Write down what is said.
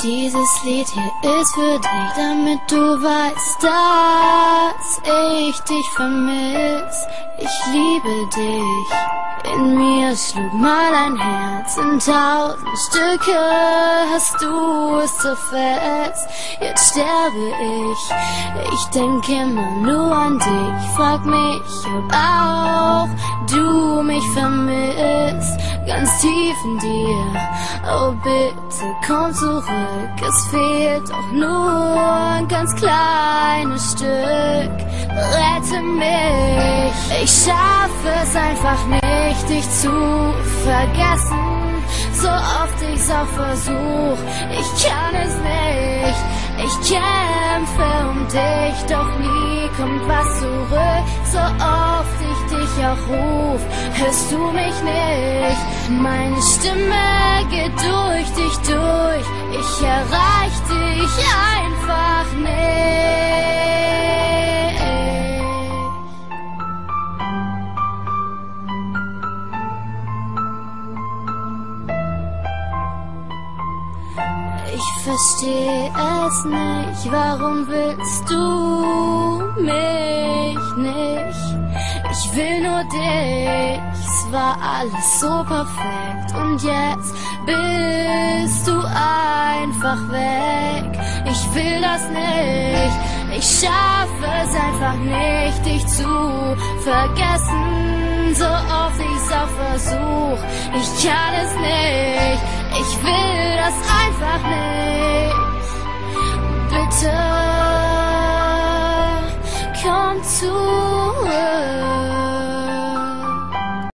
Dieses Lied hier ist für dich, damit du weißt, dass ich dich vermiss. Ich liebe dich. In mir schlug mal ein Herz in 1000 Stücke, hast du es zerfetzt, jetzt sterbe ich. Ich denke immer nur an dich, frag mich, ob auch du mich vermisst, ganz tief in dir. Oh bitte komm zurück, es fehlt doch nur ein ganz kleines Stück. Rette mich, ich schaffe es einfach nicht, dich zu vergessen, so oft ich's auch versuch, ich kann es nicht. Ich kämpfe um dich, doch nie kommt was zurück. So oft ich dich auch ruf, hörst du mich nicht. Meine Stimme geht durch dich durch, ich erreich dich einfach nicht. Ich versteh es nicht, warum willst du mich nicht? Ich will nur dich, es war alles so perfekt und jetzt bist du einfach weg. Ich will das nicht, ich schaffe es einfach nicht, dich zu vergessen, so oft ich's auch versuch, ich kann es nicht, ich will das einfach nicht. Bitte komm zu